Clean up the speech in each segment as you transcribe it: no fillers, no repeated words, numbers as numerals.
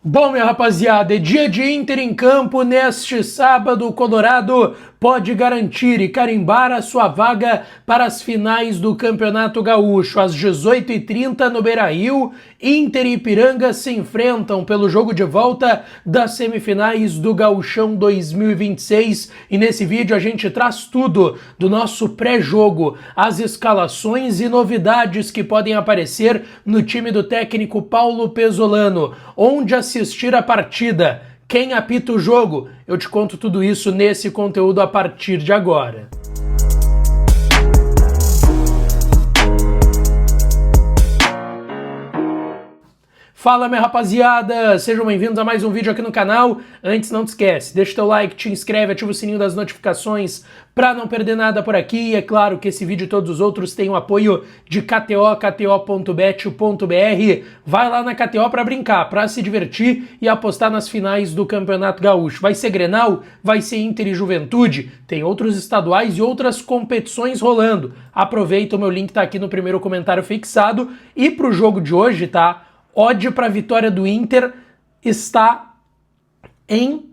Bom, minha rapaziada, é dia de Inter em campo. Neste sábado, o Colorado pode garantir e carimbar a sua vaga para as finais do Campeonato Gaúcho. Às 18h30 no Beira-Rio, Inter e Ipiranga se enfrentam pelo jogo de volta das semifinais do Gauchão 2026. E nesse vídeo a gente traz tudo do nosso pré-jogo, as escalações e novidades que podem aparecer no time do técnico Paulo Pesolano, onde assistir a partida, quem apita o jogo. Eu te conto tudo isso nesse conteúdo a partir de agora. Fala, minha rapaziada, sejam bem-vindos a mais um vídeo aqui no canal. Antes, não te esquece, deixa o teu like, te inscreve, ativa o sininho das notificações para não perder nada por aqui. E é claro que esse vídeo e todos os outros têm o apoio de KTO, kto.bet.br. Vai lá na KTO para brincar, para se divertir e apostar nas finais do Campeonato Gaúcho. Vai ser Grenal, vai ser Inter e Juventude, tem outros estaduais e outras competições rolando. Aproveita, o meu link tá aqui no primeiro comentário fixado. E pro jogo de hoje, tá? Odd para a vitória do Inter está em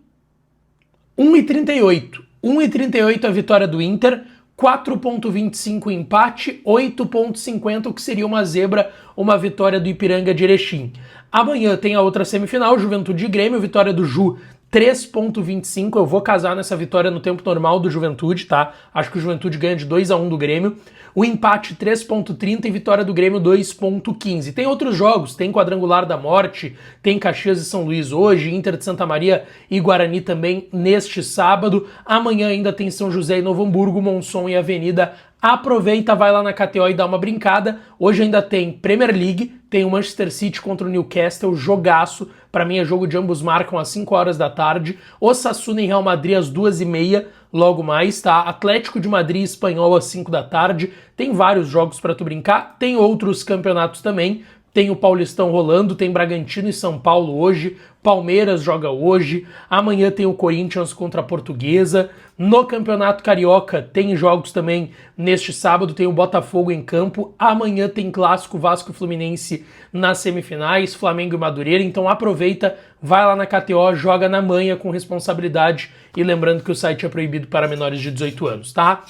1,38. 1,38 a vitória do Inter, 4,25 o empate, 8,50 o que seria uma zebra, uma vitória do Ipiranga de Erechim. Amanhã tem a outra semifinal, Juventude e Grêmio, vitória do Ju, 3,25. Eu vou casar nessa vitória no tempo normal do Juventude, tá? Acho que o Juventude ganha de 2-1 do Grêmio. O empate 3,30 e vitória do Grêmio 2,15. Tem outros jogos, tem Quadrangular da Morte, tem Caxias e São Luís hoje, Inter de Santa Maria e Guarani também neste sábado. Amanhã ainda tem São José e Novo Hamburgo, Monson e Avenida. Aproveita, vai lá na KTO e dá uma brincada. Hoje ainda tem Premier League, tem o Manchester City contra o Newcastle, jogaço. Para mim é jogo de ambos marcam às 5 horas da tarde. Osasuna e Real Madrid às 2h30, logo mais, tá? Atlético de Madrid e Espanhol às 5 da tarde. Tem vários jogos para tu brincar, tem outros campeonatos também. Tem o Paulistão rolando, tem Bragantino e São Paulo hoje, Palmeiras joga hoje, amanhã tem o Corinthians contra a Portuguesa. No Campeonato Carioca tem jogos também neste sábado, tem o Botafogo em campo, amanhã tem Clássico Vasco e Fluminense nas semifinais, Flamengo e Madureira, então aproveita, vai lá na KTO, joga na manha com responsabilidade e lembrando que o site é proibido para menores de 18 anos, tá?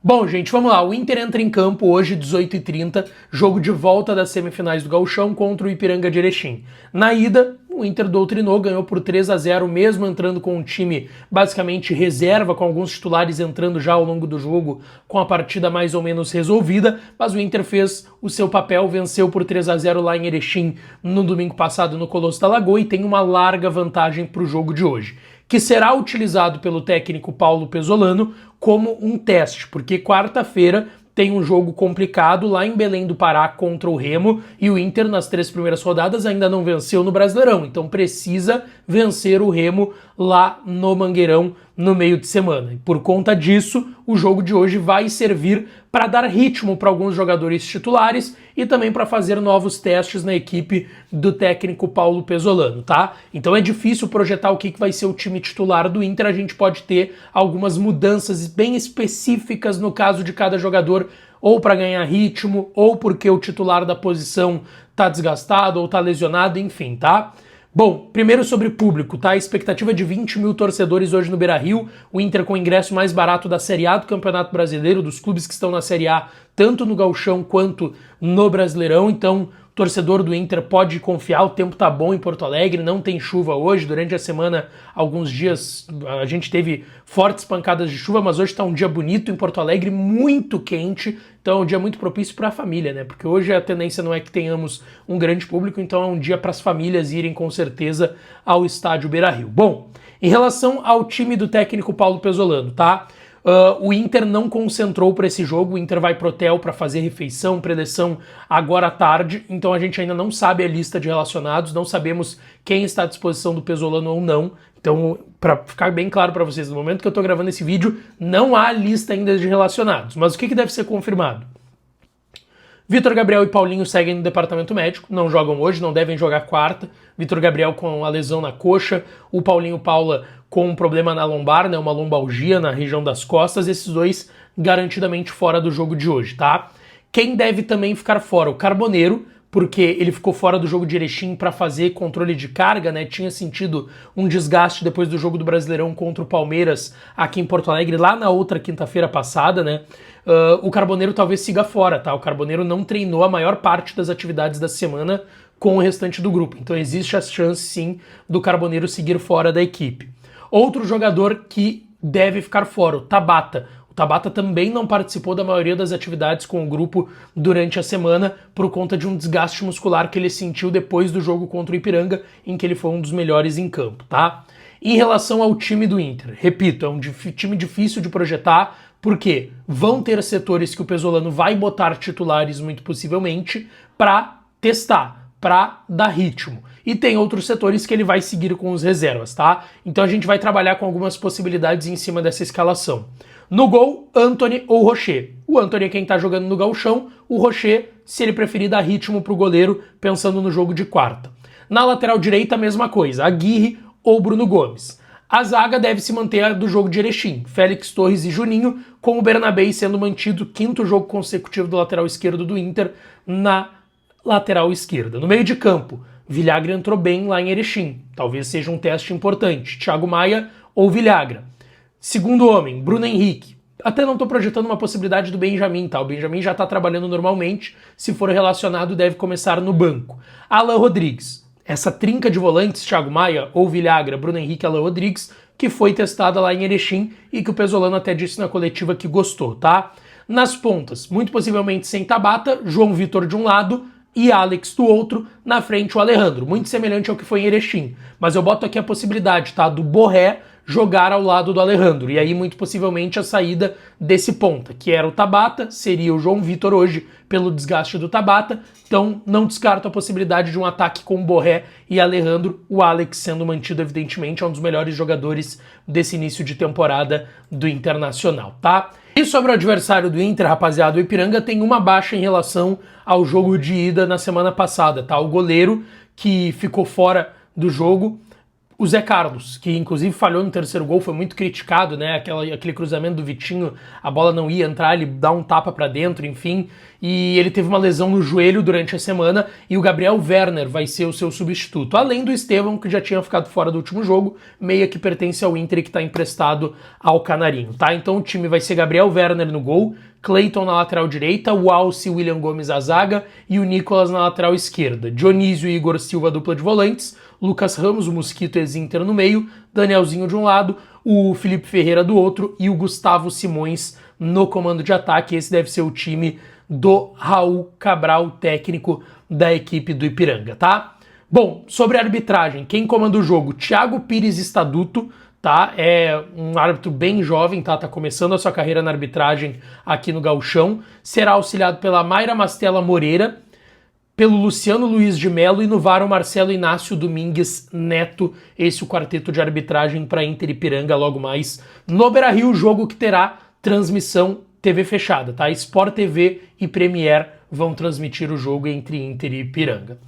Bom, gente, vamos lá. O Inter entra em campo hoje, 18h30, jogo de volta das semifinais do Gauchão contra o Ipiranga de Erechim. Na ida, o Inter doutrinou, ganhou por 3-0, mesmo entrando com um time basicamente reserva, com alguns titulares entrando já ao longo do jogo, com a partida mais ou menos resolvida, mas o Inter fez o seu papel, venceu por 3-0 lá em Erechim no domingo passado no Colosso da Lagoa e tem uma larga vantagem para o jogo de hoje, que será utilizado pelo técnico Paulo Pesolano como um teste, porque quarta-feira tem um jogo complicado lá em Belém do Pará contra o Remo e o Inter nas 3 primeiras rodadas ainda não venceu no Brasileirão, então precisa vencer o Remo lá no Mangueirão no meio de semana. E por conta disso, o jogo de hoje vai servir para dar ritmo para alguns jogadores titulares e também para fazer novos testes na equipe do técnico Paulo Pesolano, tá? Então é difícil projetar o que vai ser o time titular do Inter, a gente pode ter algumas mudanças bem específicas no caso de cada jogador, ou para ganhar ritmo, ou porque o titular da posição tá desgastado ou tá lesionado, enfim, tá? Bom, primeiro sobre público, tá? A expectativa é de 20 mil torcedores hoje no Beira-Rio, o Inter com o ingresso mais barato da Série A do Campeonato Brasileiro, dos clubes que estão na Série A, tanto no Gauchão quanto no Brasileirão, então o torcedor do Inter pode confiar, o tempo tá bom em Porto Alegre, não tem chuva hoje, durante a semana, alguns dias, a gente teve fortes pancadas de chuva, mas hoje tá um dia bonito em Porto Alegre, muito quente, então é um dia muito propício para a família, né? Porque hoje a tendência não é que tenhamos um grande público, então é um dia para as famílias irem com certeza ao estádio Beira-Rio. Bom, em relação ao time do técnico Paulo Pesolano, tá? O Inter não concentrou para esse jogo, o Inter vai pro hotel para fazer refeição, preleção agora à tarde, então a gente ainda não sabe a lista de relacionados, não sabemos quem está à disposição do Pesolano ou não, então para ficar bem claro para vocês, no momento que eu estou gravando esse vídeo, não há lista ainda de relacionados, mas o que deve ser confirmado? Vitor Gabriel e Paulinho seguem no departamento médico, não jogam hoje, não devem jogar quarta. Vitor Gabriel com a lesão na coxa, o Paulinho Paula com um problema na lombar, né, uma lombalgia na região das costas, esses dois garantidamente fora do jogo de hoje, tá? Quem deve também ficar fora? O Carboneiro, porque ele ficou fora do jogo de Erechim para fazer controle de carga, né? Tinha sentido um desgaste depois do jogo do Brasileirão contra o Palmeiras aqui em Porto Alegre, lá na outra quinta-feira passada, né? O Carboneiro talvez siga fora, tá? O Carboneiro não treinou a maior parte das atividades da semana com o restante do grupo, então existe a chance, sim, do Carboneiro seguir fora da equipe. Outro jogador que deve ficar fora, o Tabata. O Tabata também não participou da maioria das atividades com o grupo durante a semana por conta de um desgaste muscular que ele sentiu depois do jogo contra o Ipiranga, em que ele foi um dos melhores em campo, tá? Em relação ao time do Inter, repito, é um time difícil de projetar, porque vão ter setores que o Pesolano vai botar titulares muito possivelmente para testar, para dar ritmo. E tem outros setores que ele vai seguir com os reservas, tá? Então a gente vai trabalhar com algumas possibilidades em cima dessa escalação. No gol, Antony ou Rocher. O Antony é quem tá jogando no gauchão, o Rocher, se ele preferir, dar ritmo pro goleiro, pensando no jogo de quarta. Na lateral direita, a mesma coisa, Aguirre ou Bruno Gomes. A zaga deve se manter a do jogo de Erechim, Félix Torres e Juninho, com o Bernabéi sendo mantido, quinto jogo consecutivo do lateral esquerdo do Inter, na lateral esquerda. No meio de campo, Villagra entrou bem lá em Erechim, talvez seja um teste importante, Thiago Maia ou Villagra. Segundo homem, Bruno Henrique. Até não estou projetando uma possibilidade do Benjamin, tá? O Benjamin já está trabalhando normalmente, se for relacionado deve começar no banco. Alan Rodrigues. Essa trinca de volantes, Thiago Maia ou Villagra, Bruno Henrique e Alan Rodrigues, que foi testada lá em Erechim e que o Pesolano até disse na coletiva que gostou, tá? Nas pontas, muito possivelmente sem Tabata, João Vitor de um lado e Alex do outro, na frente o Alejandro, muito semelhante ao que foi em Erechim. Mas eu boto aqui a possibilidade, tá? Do Borré jogar ao lado do Alejandro, e aí muito possivelmente a saída desse ponta, que era o Tabata, seria o João Vitor hoje, pelo desgaste do Tabata, então não descarto a possibilidade de um ataque com Borré e Alejandro, o Alex sendo mantido evidentemente, é um dos melhores jogadores desse início de temporada do Internacional, tá? E sobre o adversário do Inter, rapaziada, o Ipiranga tem uma baixa em relação ao jogo de ida na semana passada, tá? O goleiro que ficou fora do jogo, o Zé Carlos, que inclusive falhou no terceiro gol, foi muito criticado, né? Aquele cruzamento do Vitinho, a bola não ia entrar, ele dá um tapa pra dentro, enfim. E ele teve uma lesão no joelho durante a semana e o Gabriel Werner vai ser o seu substituto. Além do Estevão, que já tinha ficado fora do último jogo, meia que pertence ao Inter e que tá emprestado ao Canarinho, tá? Então o time vai ser Gabriel Werner no gol, Cleiton na lateral direita, o Alce e William Gomes à zaga e o Nicolas na lateral esquerda. Dionísio e Igor Silva, dupla de volantes, Lucas Ramos, o Mosquito ex-Inter no meio, Danielzinho de um lado, o Felipe Ferreira do outro e o Gustavo Simões no comando de ataque. Esse deve ser o time do Raul Cabral, técnico da equipe do Ipiranga, tá? Bom, sobre a arbitragem, quem comanda o jogo? Thiago Pires Staduto, tá? É um árbitro bem jovem, tá? Tá começando a sua carreira na arbitragem aqui no Gauchão. Será auxiliado pela Mayra Mastella Moreira, pelo Luciano Luiz de Melo e no VAR o Marcelo Inácio Domingues Neto. Esse é o quarteto de arbitragem para Inter e Ipiranga logo mais no Beira-Rio, jogo que terá transmissão TV fechada, tá? Sport TV e Premier vão transmitir o jogo entre Inter e Ipiranga.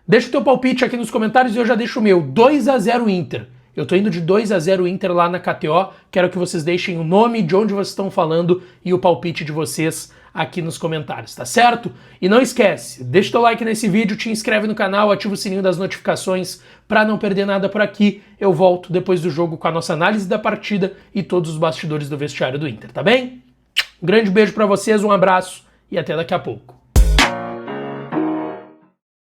Deixa o teu palpite aqui nos comentários e eu já deixo o meu. 2-0 Inter. Eu tô indo de 2-0 Inter lá na KTO. Quero que vocês deixem o nome, de onde vocês estão falando e o palpite de vocês aqui nos comentários, tá certo? E não esquece, deixa o teu like nesse vídeo, te inscreve no canal, ativa o sininho das notificações para não perder nada por aqui. Eu volto depois do jogo com a nossa análise da partida e todos os bastidores do vestiário do Inter, tá bem? Um grande beijo para vocês, um abraço e até daqui a pouco.